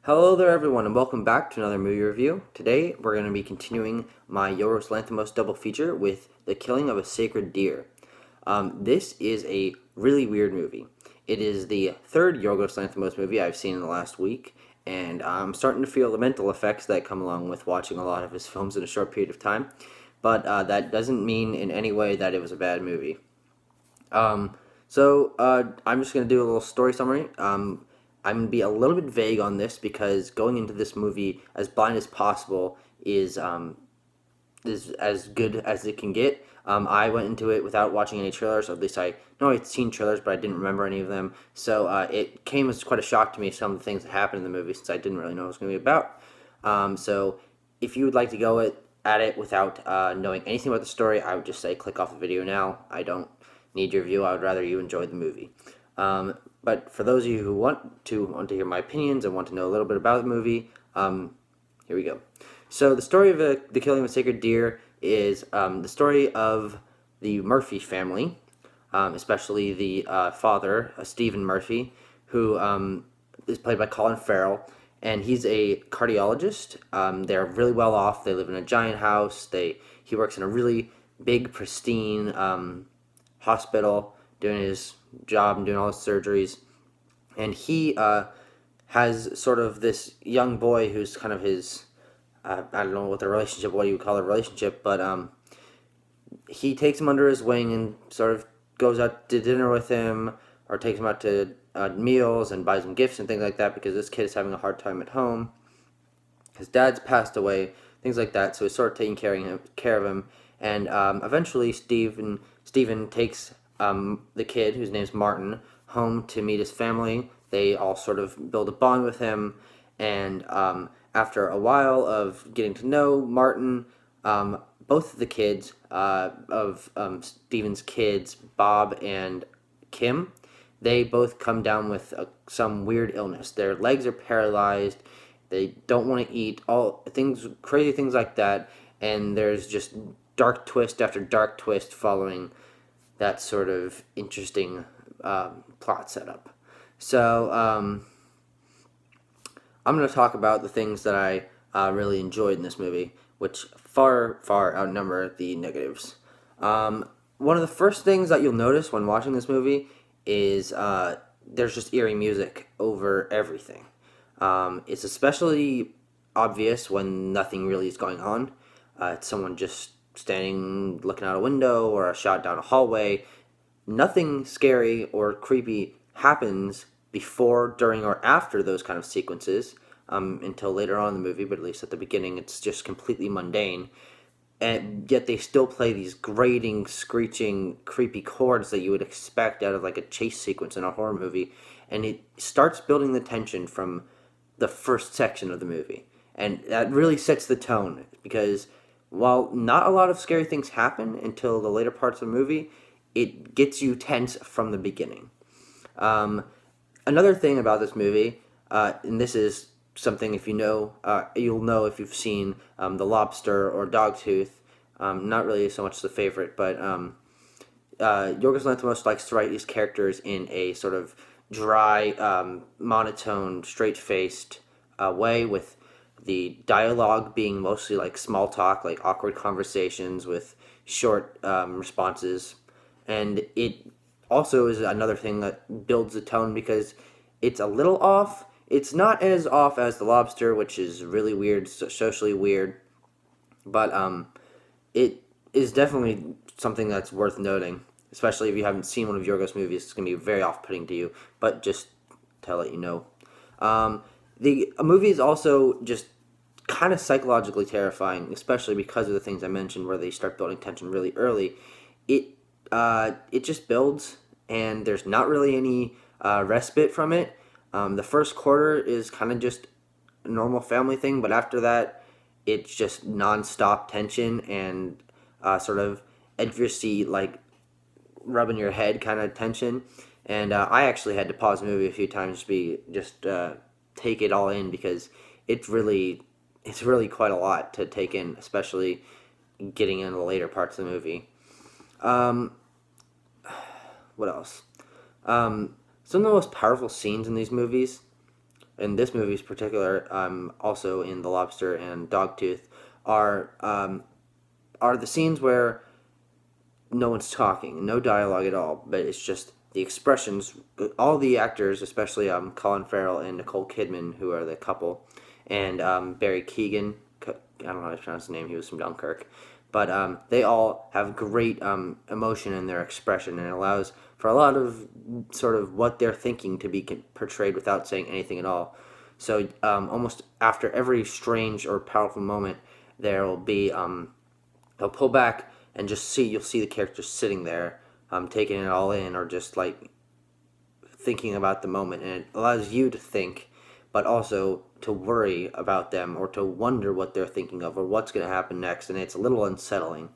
Hello there, everyone, and welcome back to another movie review. Today, we're going to be continuing my Yorgos Lanthimos double feature with The Killing of a Sacred Deer. This is a really weird movie. It is the third Yorgos Lanthimos movie I've seen in the last week, and I'm starting to feel the mental effects that come along with watching a lot of his films in a short period of time. But that doesn't mean in any way that it was a bad movie. I'm just going to do a little story summary. I'm going to be a little bit vague on this because going into this movie as blind as possible is as good as it can get. I went into it without watching any trailers, or at least I know I'd seen trailers, but I didn't remember any of them. So it came as quite a shock to me, some of the things that happened in the movie, since I didn't really know what it was going to be about. So if you would like to go at it without knowing anything about the story, I would just say click off the video now. I don't need your view. I would rather you enjoy the movie. But for those of you who want to hear my opinions and want to know a little bit about the movie, here we go. So the story of The Killing of a Sacred Deer is the story of the Murphy family, especially the father, Stephen Murphy, who is played by Colin Farrell, and he's a cardiologist. They're really well off. They live in a giant house. He works in a really big, pristine hospital, doing his job and doing all his surgeries. And he has sort of this young boy who's kind of his, I don't know what you would call a relationship, but he takes him under his wing and sort of goes out to dinner with him, or takes him out to meals and buys him gifts and things like that, because this kid is having a hard time at home. His dad's passed away, things like that, so he's sort of taking care of him. And eventually Stephen takes the kid, whose name's Martin, home to meet his family. They all sort of build a bond with him, and after a while of getting to know Martin, both of the kids of Stephen's kids, Bob and Kim, they both come down with some weird illness. Their legs are paralyzed. They don't want to eat. All things, crazy things like that. And there's just dark twist after dark twist following that sort of interesting plot setup. So I'm going to talk about the things that I really enjoyed in this movie, which far, far outnumber the negatives. One of the first things that you'll notice when watching this movie is there's just eerie music over everything. It's especially obvious when nothing really is going on. It's someone just standing looking out a window or a shot down a hallway. Nothing scary or creepy happens before, during, or after those kind of sequences until later on in the movie, but at least at the beginning it's just completely mundane. And yet they still play these grating, screeching, creepy chords that you would expect out of like a chase sequence in a horror movie. And it starts building the tension from the first section of the movie. And that really sets the tone, because while not a lot of scary things happen until the later parts of the movie, it gets you tense from the beginning. Another thing about this movie, and this is something if you know, you'll know if you've seen The Lobster or Dogtooth. Not really so much the favorite, but Yorgos Lanthimos likes to write these characters in a sort of dry, monotone, straight-faced way, with the dialogue being mostly like small talk, like awkward conversations with short responses. And it also is another thing that builds the tone, because it's a little off. It's not as off as The Lobster, which is really weird, socially weird, but it is definitely something that's worth noting, especially if you haven't seen one of Yorgos' movies. It's going to be very off-putting to you, but just to let you know. The movie is also just kind of psychologically terrifying, especially because of the things I mentioned, where they start building tension really early. It just builds, and there's not really any respite from it. The first quarter is kind of just a normal family thing, but after that, it's just non-stop tension and sort of edge of your seat, like rubbing your head kind of tension. And I actually had to pause the movie a few times to take it all in, because it's really quite a lot to take in, especially getting into the later parts of the movie. What else? Some of the most powerful scenes in these movies in this movie's particular, also in The Lobster and Dogtooth, are the scenes where no one's talking, no dialogue at all, but it's just the expressions. All the actors, especially Colin Farrell and Nicole Kidman, who are the couple, and Barry Keoghan. I don't know how to pronounce his name. He was from Dunkirk, but they all have great emotion in their expression, and it allows for a lot of sort of what they're thinking to be portrayed without saying anything at all. So almost after every strange or powerful moment, there will be they'll pull back and you'll see the characters sitting there, taking it all in, or just like thinking about the moment, and it allows you to think, but also to worry about them or to wonder what they're thinking of or what's going to happen next, and it's a little unsettling.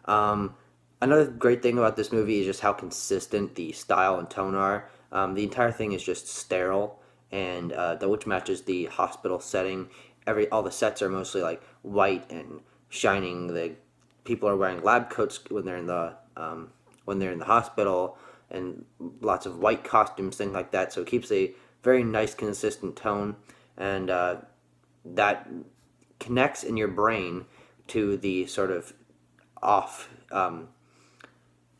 Um, Another great thing about this movie is just how consistent the style and tone are. The entire thing is just sterile, and which matches the hospital setting. All the sets are mostly like white and shining. The people are wearing lab coats when they're in the hospital, and lots of white costumes, things like that. So it keeps a very nice, consistent tone, and that connects in your brain to the sort of off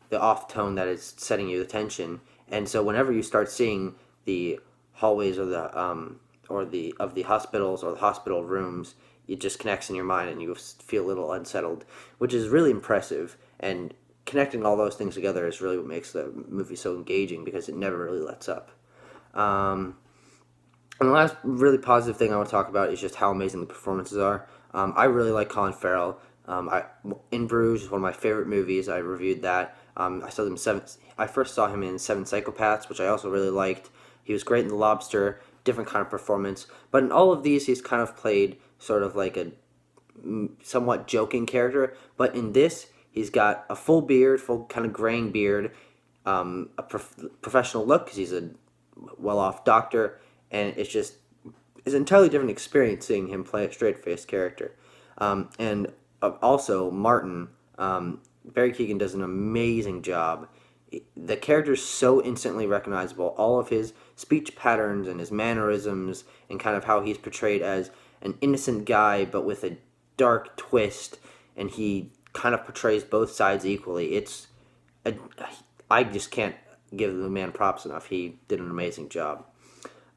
the off tone that is setting you the tension. And so whenever you start seeing the hallways of the hospitals or the hospital rooms, it just connects in your mind and you feel a little unsettled, which is really impressive. And connecting all those things together is really what makes the movie so engaging, because it never really lets up. And the last really positive thing I want to talk about is just how amazing the performances are. I really like Colin Farrell. In Bruges is one of my favorite movies. I reviewed that. I first saw him in Seven Psychopaths, which I also really liked. He was great in The Lobster, different kind of performance. But in all of these, he's kind of played sort of like a somewhat joking character. But in this, he's got a full beard, full kind of graying beard, professional look because he's a well-off doctor, and it's an entirely different experience seeing him play a straight-faced character. And also, Martin, Barry Keoghan does an amazing job. The character's so instantly recognizable. All of his speech patterns and his mannerisms and kind of how he's portrayed as an innocent guy but with a dark twist, and he kind of portrays both sides equally. I just can't give the man props enough. He did an amazing job.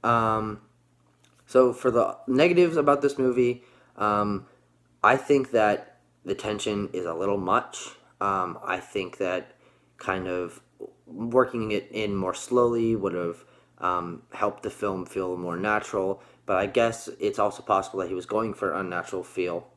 So for the negatives about this movie, I think that the tension is a little much. I think that kind of working it in more slowly would have helped the film feel more natural. But I guess it's also possible that he was going for an unnatural feel.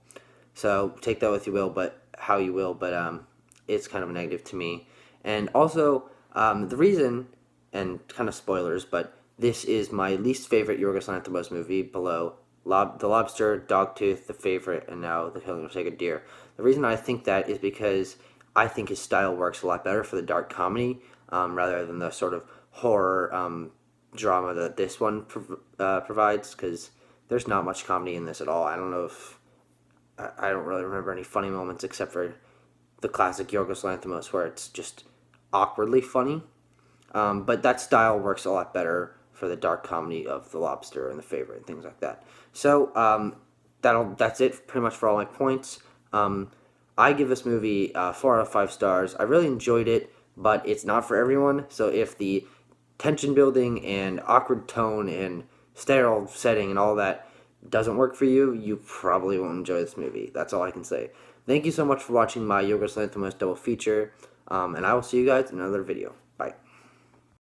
So take that with you will, but how you will. But it's kind of a negative to me. And also the reason, and kind of spoilers, but this is my least favorite Yorgos Lanthimos movie, below The Lobster, Dogtooth, The Favorite, and now The Killing of a Sacred Deer. The reason I think that is because I think his style works a lot better for the dark comedy rather than the sort of horror drama that this one provides, because there's not much comedy in this at all. I don't really remember any funny moments except for the classic Yorgos Lanthimos where it's just awkwardly funny. But that style works a lot better for the dark comedy of The Lobster and The Favorite and things like that. So that's it pretty much for all my points. I give this movie 4 out of 5 stars. I really enjoyed it, but it's not for everyone. So if the tension building and awkward tone and sterile setting and all that doesn't work for you, you probably won't enjoy this movie. That's all I can say. Thank you so much for watching my Yorgos Lanthimos double feature, and I will see you guys in another video. Bye.